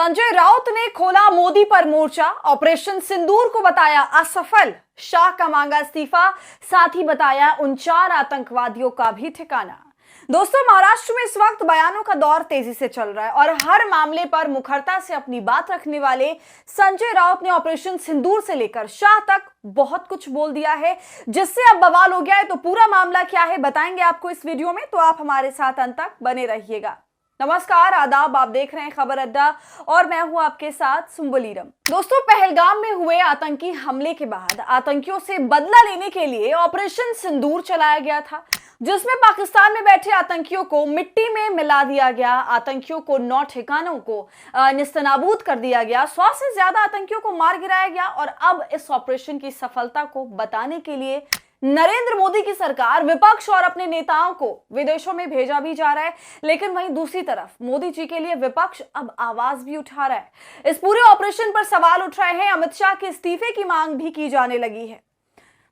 संजय राउत ने खोला मोदी पर मोर्चा, ऑपरेशन सिंदूर को बताया असफल, शाह का मांगा इस्तीफा, साथ ही बताया उन 4 आतंकवादियों का भी ठिकाना। दोस्तों, महाराष्ट्र में इस वक्त बयानों का दौर तेजी से चल रहा है और हर मामले पर मुखरता से अपनी बात रखने वाले संजय राउत ने ऑपरेशन सिंदूर से लेकर शाह तक बहुत कुछ बोल दिया है, जिससे अब बवाल हो गया है। तो पूरा मामला क्या है बताएंगे आपको इस वीडियो में, तो आप हमारे साथ अंत तक बने रहिएगा। नमस्कार, आदाब, आप देख रहे हैं खबर अड्डा और मैं हूं आपके साथ सुंबलीरम। दोस्तों, पहलगाम में हुए आतंकी हमले के बाद आतंकियों से बदला लेने के लिए ऑपरेशन सिंदूर चलाया गया था, जिसमें पाकिस्तान में बैठे आतंकियों को मिट्टी में मिला दिया गया, आतंकियों को 9 ठिकानों को निस्तनाबूद कर दिया गया, 100 से ज्यादा आतंकियों को मार गिराया गया। और अब इस ऑपरेशन की सफलता को बताने के लिए नरेंद्र मोदी की सरकार, विपक्ष और अपने नेताओं को विदेशों में भेजा भी जा रहा है। लेकिन वहीं दूसरी तरफ मोदी जी के लिए विपक्ष अब आवाज भी उठा रहा है। इस पूरे ऑपरेशन पर सवाल उठ रहे हैं, अमित शाह के इस्तीफे की मांग भी की जाने लगी है।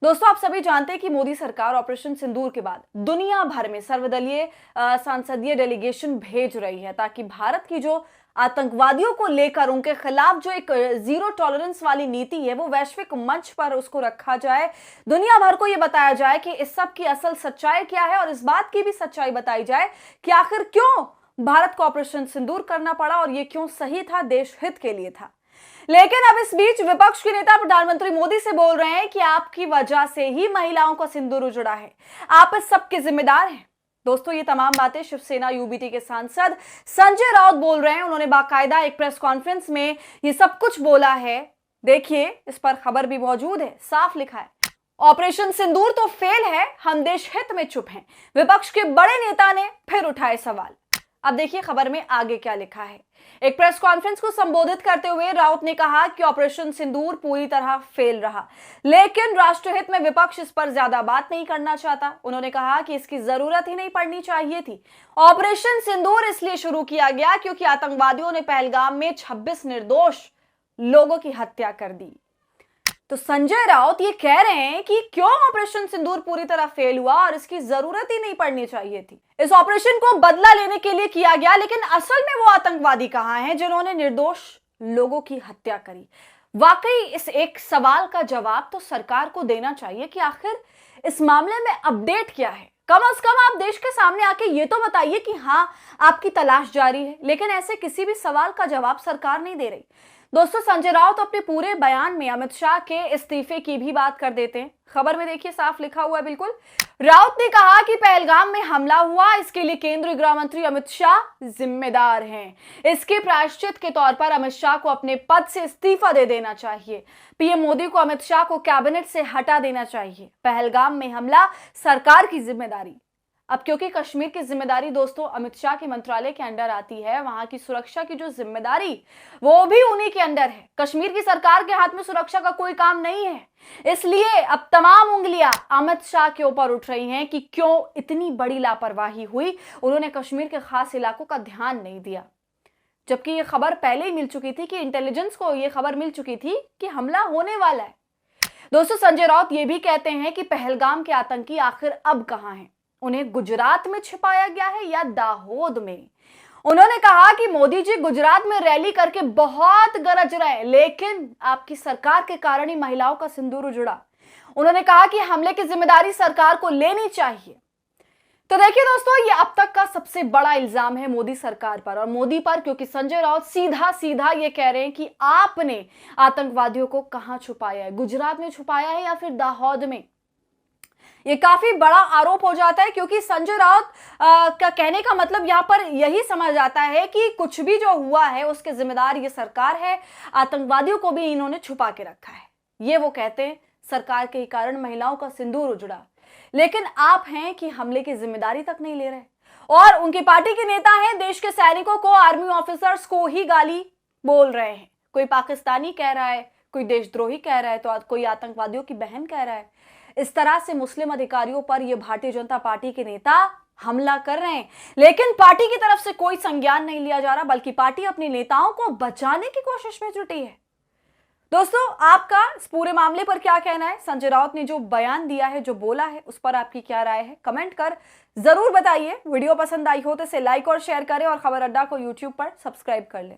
दोस्तों, आप सभी जानते हैं कि मोदी सरकार ऑपरेशन सिंदूर के बाद दुनिया भर में सर्वदलीय संसदीय डेलीगेशन भेज रही है, ताकि भारत की जो आतंकवादियों को लेकर उनके खिलाफ जो एक जीरो टॉलरेंस वाली नीति है, वो वैश्विक मंच पर उसको रखा जाए, दुनिया भर को ये बताया जाए कि इस सब की असल सच्चाई क्या है, और इस बात की भी सच्चाई बताई जाए कि आखिर क्यों भारत को ऑपरेशन सिंदूर करना पड़ा और ये क्यों सही था, देश हित के लिए था। लेकिन अब इस बीच विपक्ष के नेता प्रधानमंत्री मोदी से बोल रहे हैं कि आपकी वजह से ही महिलाओं का सिंदूर उजड़ा है, आप इस सब के जिम्मेदार हैं। दोस्तों, ये तमाम बातें शिवसेना यूबीटी के सांसद संजय राउत बोल रहे हैं। उन्होंने बाकायदा एक प्रेस कॉन्फ्रेंस में ये सब कुछ बोला है। देखिए, इस पर खबर भी मौजूद है, साफ लिखा है, ऑपरेशन सिंदूर तो फेल है, हम देश हित में चुप हैं। विपक्ष के बड़े नेता ने फिर उठाए सवाल। अब देखिए खबर में आगे क्या लिखा है। एक प्रेस कॉन्फ्रेंस को संबोधित करते हुए राउत ने कहा कि ऑपरेशन सिंदूर पूरी तरह फेल रहा, लेकिन राष्ट्रहित में विपक्ष इस पर ज्यादा बात नहीं करना चाहता। उन्होंने कहा कि इसकी जरूरत ही नहीं पड़नी चाहिए थी। ऑपरेशन सिंदूर इसलिए शुरू किया गया क्योंकि आतंकवादियों ने पहलगाम में 26 निर्दोष लोगों की हत्या कर दी। तो संजय राउत ये कह रहे हैं कि क्यों ऑपरेशन सिंदूर पूरी तरह फेल हुआ और इसकी जरूरत ही नहीं पड़नी चाहिए थी। इस ऑपरेशन को बदला लेने के लिए किया गया, लेकिन असल में वो आतंकवादी कहां हैं जिन्होंने निर्दोष लोगों की हत्या करी। वाकई इस एक सवाल का जवाब तो सरकार को देना चाहिए कि आखिर इस मामले में अपडेट क्या है। कम से कम आप देश के सामने आके ये तो बताइए कि हाँ, आपकी तलाश जारी है, लेकिन ऐसे किसी भी सवाल का जवाब सरकार नहीं दे रही। दोस्तों, संजय राउत अपने पूरे बयान में अमित शाह के इस्तीफे की भी बात कर देते हैं। खबर में देखिए, साफ लिखा हुआ है बिल्कुल। राउत ने कहा कि पहलगाम में हमला हुआ, इसके लिए केंद्रीय गृह मंत्री अमित शाह जिम्मेदार हैं। इसके प्रायश्चित के तौर पर अमित शाह को अपने पद से इस्तीफा दे देना चाहिए। पीएम मोदी को अमित शाह को कैबिनेट से हटा देना चाहिए। पहलगाम में हमला सरकार की जिम्मेदारी। अब क्योंकि कश्मीर की जिम्मेदारी दोस्तों अमित शाह के मंत्रालय के अंडर आती है, वहां की सुरक्षा की जो जिम्मेदारी वो भी उन्हीं के अंडर है। कश्मीर की सरकार के हाथ में सुरक्षा का कोई काम नहीं है, इसलिए अब तमाम उंगलियां अमित शाह के ऊपर उठ रही हैं कि क्यों इतनी बड़ी लापरवाही हुई, उन्होंने कश्मीर के खास इलाकों का ध्यान नहीं दिया। जबकि ये खबर पहले ही मिल चुकी थी, कि इंटेलिजेंस को ये खबर मिल चुकी थी कि हमला होने वाला है। दोस्तों, संजय राउत ये भी कहते हैं कि पहलगाम के आतंकी आखिर अब कहां हैं, उन्हें गुजरात में छिपाया गया है या दाहोद में। उन्होंने कहा कि मोदी जी गुजरात में रैली करके बहुत गरज रहे हैं, लेकिन आपकी सरकार के कारण ही महिलाओं का सिंदूर उजड़ा। उन्होंने कहा कि हमले की जिम्मेदारी सरकार को लेनी चाहिए। तो देखिए दोस्तों, ये अब तक का सबसे बड़ा इल्जाम है मोदी सरकार पर और मोदी पर, क्योंकि संजय राउत सीधा सीधा ये कह रहे हैं कि आपने आतंकवादियों को कहां छुपाया है, गुजरात में छुपाया है या फिर दाहोद में। ये काफी बड़ा आरोप हो जाता है, क्योंकि संजय राउत का कहने का मतलब यहाँ पर यही समझ आता है कि कुछ भी जो हुआ है उसके जिम्मेदार ये सरकार है, आतंकवादियों को भी इन्होंने छुपा के रखा है। ये वो कहते हैं सरकार के कारण महिलाओं का सिंदूर उजड़ा, लेकिन आप हैं कि हमले की जिम्मेदारी तक नहीं ले रहे। और उनकी पार्टी के नेता हैं, देश के सैनिकों को, आर्मी ऑफिसर्स को ही गाली बोल रहे हैं। कोई पाकिस्तानी कह रहा है, कोई देशद्रोही कह रहा है, तो कोई आतंकवादियों की बहन कह रहा है। इस तरह से मुस्लिम अधिकारियों पर ये भारतीय जनता पार्टी के नेता हमला कर रहे हैं, लेकिन पार्टी की तरफ से कोई संज्ञान नहीं लिया जा रहा, बल्कि पार्टी अपने नेताओं को बचाने की कोशिश में जुटी है। दोस्तों, आपका इस पूरे मामले पर क्या कहना है? संजय राउत ने जो बयान दिया है, जो बोला है, उस पर आपकी क्या राय है? कमेंट कर जरूर बताइए। वीडियो पसंद आई हो तो इसे लाइक और शेयर करें और खबर अड्डा को यूट्यूब पर सब्सक्राइब कर लें।